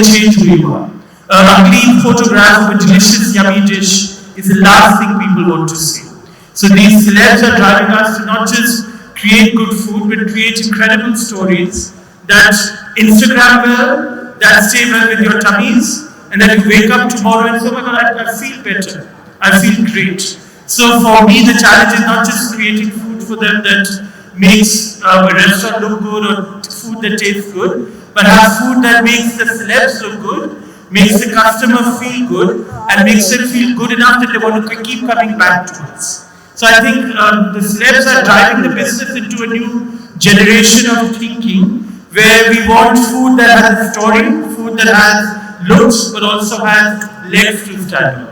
can change who you are. A clean photograph of a delicious, yummy dish is the last thing people want to see. So these celebs are driving us to not just create good food, but create incredible stories that Instagram well, that stay well with your tummies, and then you wake up tomorrow and say, oh my God, I feel better. I feel great. So for me, the challenge is not just creating food for them that makes a restaurant look good or food that tastes good, but have food that makes the celebs look good, makes the customer feel good, and makes them feel good enough that they want to keep coming back to us. So I think the celebs are driving the business into a new generation of thinking where we want food that has a story, food that has looks, but also has legs to stand on.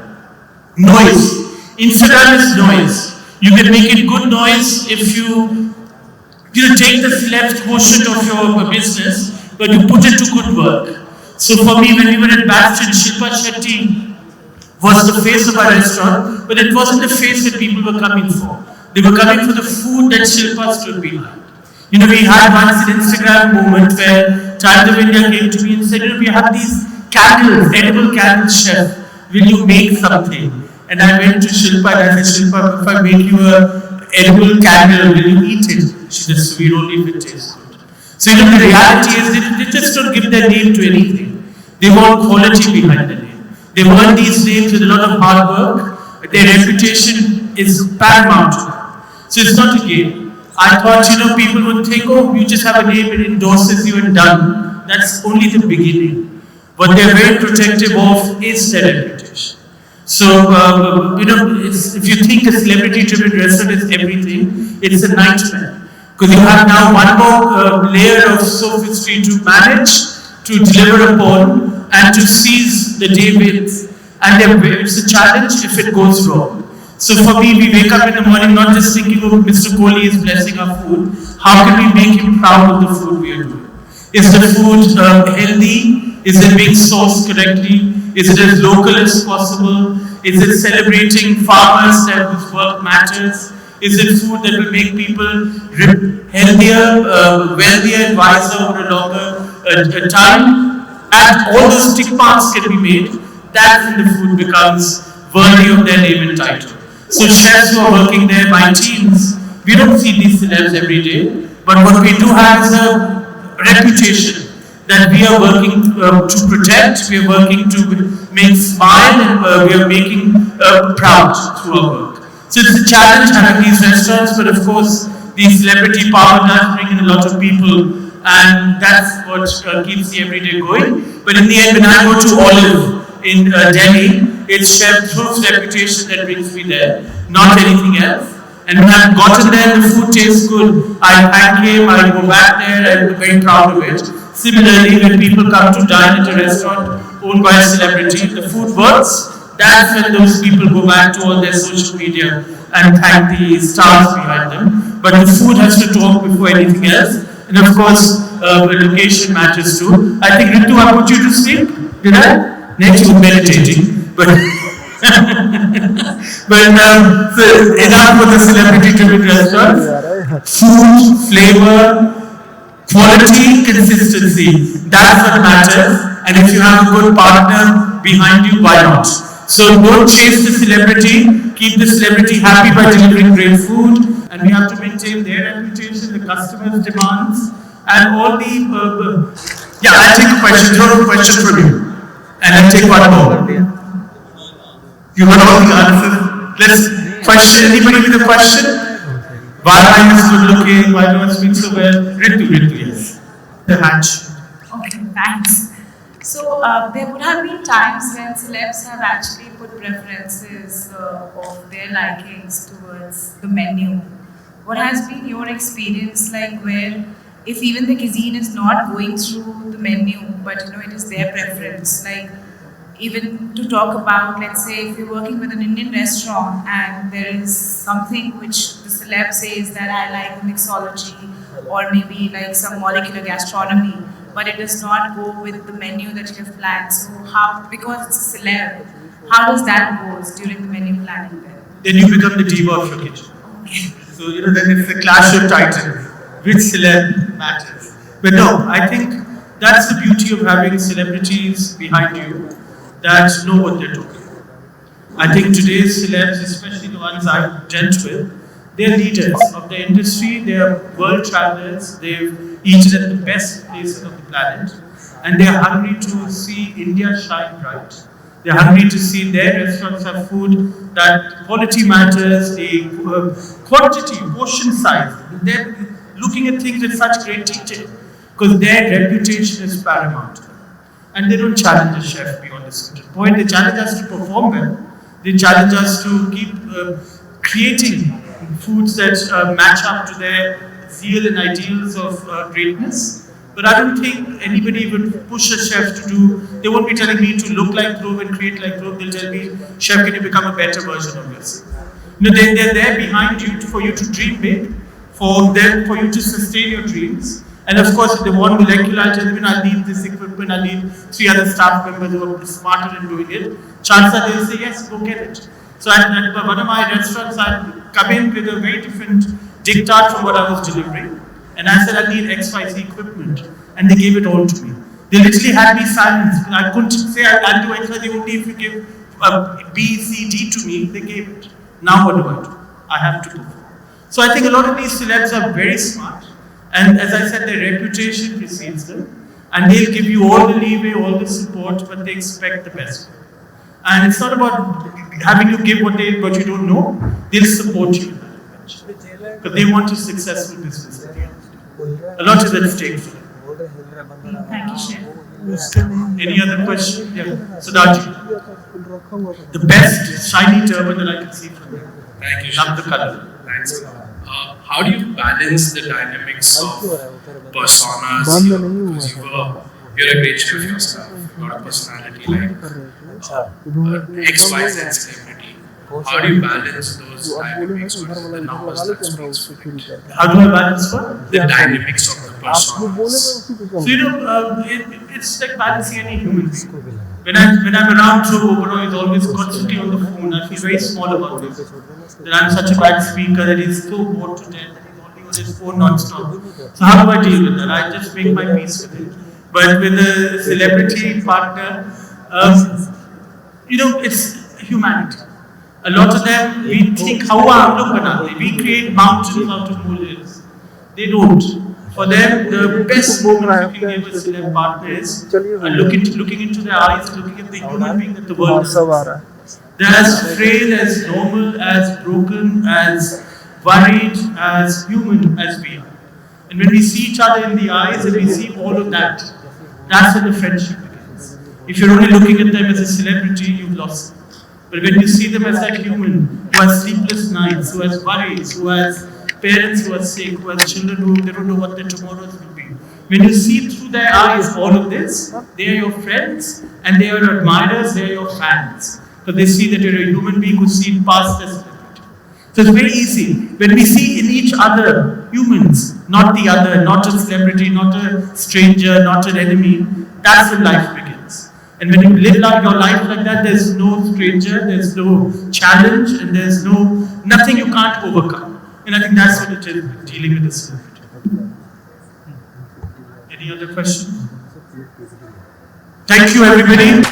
Noise. Instagram is noise. You can make it good noise if you take the celebs portion of your business, but you put it to good work. So for me, when we were at Bastion, Shilpa Shetty was the face of our restaurant, but it wasn't the face that people were coming for. They were coming for the food that Shilpa stood behind. We had once an Instagram moment where Times of India came to me and said, we have these candles, edible candles, chef. Will you make something? And I went to Shilpa and I said, Shilpa, if I make you an edible candle, will you eat it? She said, Suvir, only if it tastes good. So the reality is they just don't give their name to anything. They want quality behind the name. They earn these names with a lot of hard work. Their reputation is paramount to them. So it's not a game. I thought, people would think, oh, you just have a name, it endorses you and done. That's only the beginning. What they're very protective of is their reputation. So, if you think a celebrity-driven restaurant is everything, it's a nightmare. Because you have now one more layer of sophistry to manage, to deliver upon, and to seize the day with. And it's a challenge if it goes wrong. So for me, we wake up in the morning not just thinking, oh, Mr. Kohli is blessing our food. How can we make him proud of the food we are doing? Is the food healthy? Is it being sourced correctly? Is it as local as possible? Is it celebrating farmers whose work matters? Is it food that will make people healthier, wealthier, and wiser over a longer time? And all those tick marks can be made. That's when the food becomes worthy of their name and title. So chefs who are working there, my teams, we don't see these celebs every day, but what we do have is a reputation that we are working to protect, we are working to make smile, and we are making proud through our work. So it's a challenge having these restaurants, but of course, the celebrity power does bring in a lot of people, and that's what keeps the everyday going. But in the end, when I go to Olive in Delhi, it's Chef Dhruv's reputation that brings me there, not anything else. And when I've gotten there and the food tastes good, I thank him, I go back there and I'm very proud of it. Similarly, when people come to dine at a restaurant owned by a celebrity, the food works, that's when those people go back to all their social media and thank the stars behind them. But the food has to talk before anything else. And of course, the location matters too. I think, Ritu, I put you to sleep, did I? Next to meditating. But so enough for the celebrity-driven restaurants. Food, flavor, quality, consistency. That's what matters. And if you have a good partner behind you, why not? So don't chase the celebrity. Keep the celebrity happy by delivering great food. And we have to maintain their reputation, the customers' demands, and all the. I'll take a question. Throw a question from you. And I'll take one more. You heard all the answers. Let's question. Anybody with a question? Why am I good looking? Why do I speak so well? Ritu, yes. The hatch. Okay, thanks. So there would have been times when celebs have actually put preferences of their likings towards the menu. What has been your experience like where if even the cuisine is not going through the menu, but it is their preference, like even to talk about, let's say, if you're working with an Indian restaurant and there is something which the celeb says that I like mixology or maybe like some molecular gastronomy, but it does not go with the menu that you have planned. So how, because it's a celeb, how does that go during the menu planning then? Then you become the diva of your kitchen. Okay. So, then it's a clash of titans. Which celeb matters? But no, I think That's the beauty of having celebrities behind you that know what they're talking about. I think today's celebs, especially the ones I've dealt with, they're leaders of the industry, they're world travelers, they've eaten at the best places of the planet, and they're hungry to see India shine bright. They're hungry to see their restaurants have food that quality matters, the quantity, portion size. They're looking at things with such great detail because their reputation is paramount. And they don't challenge a chef beyond a certain point. They challenge us to perform well. They challenge us to keep creating foods that match up to their zeal and ideals of greatness. But I don't think anybody would push a chef to do, they won't be telling me to look like Dhruv and create like Dhruv. They'll tell me, chef, can you become a better version of yourself? They're there behind you for you to dream big, for you to sustain your dreams. And of course, if they want molecular, I tell them, I need this equipment, I need 3 other staff members who are smarter in doing it. Chances are they'll say, yes, go get it. So at one of my restaurants, I'd come in with a very different diktat from what I was delivering. And I said, I need XYZ equipment. And they gave it all to me. They literally had me silenced. I couldn't say, I'll do XYZ only if you give B, C, D to me. They gave it. Now what do? I have to perform. So I think a lot of these celebs are very smart. And as I said, their reputation precedes them. And they'll give you all the leeway, all the support, but they expect the best. And it's not about having you give what you don't know. They'll support you in that. Because they want a successful business at the end. A lot is at stake for them. Thank you, Chef. Any other question? Yeah. Sudaji. The best shiny turban that I can see from you. Thank you. Love the color. Thanks. How do you balance the dynamics of personas here? Because you're a great chef yourself, a lot of personality, like XYZ celebrity. How do you balance those dynamics versus the numbers that speaks for it? How do I balance what? The dynamics of the personas. So it's like balancing any human being. When I'm around Dhruv, he's always constantly on the phone. I feel very small about this. That I'm such a bad speaker that he's so bored to death that he's only on his phone non-stop. So how do I deal with that? I just make my peace with it. But with a celebrity partner, it's humanity. A lot of them, we think, we create mountains out of molehills. They don't. For them, the best moment you can give a celeb partner is looking into their eyes, looking at the human being that the world is. They're as frail, as normal, as broken, as worried, as human as we are. And when we see each other in the eyes and we see all of that, that's when the friendship begins. If you're only looking at them as a celebrity, you've lost them. But when you see them as that human who has sleepless nights, who has worries, who has parents who are sick, who have children who they don't know what their tomorrows will be. When you see through their eyes all of this, they are your friends and they are your admirers, they are your fans. Because they see that you're a human being who's seen past their celebrity. So it's very easy. When we see in each other humans, not the other, not a celebrity, not a stranger, not an enemy, that's when life begins. And when you live your life like that, there's no stranger, there's no challenge, and there's nothing you can't overcome. And I think that's what it is, dealing with the celebrity. Any other question? Thank you, everybody.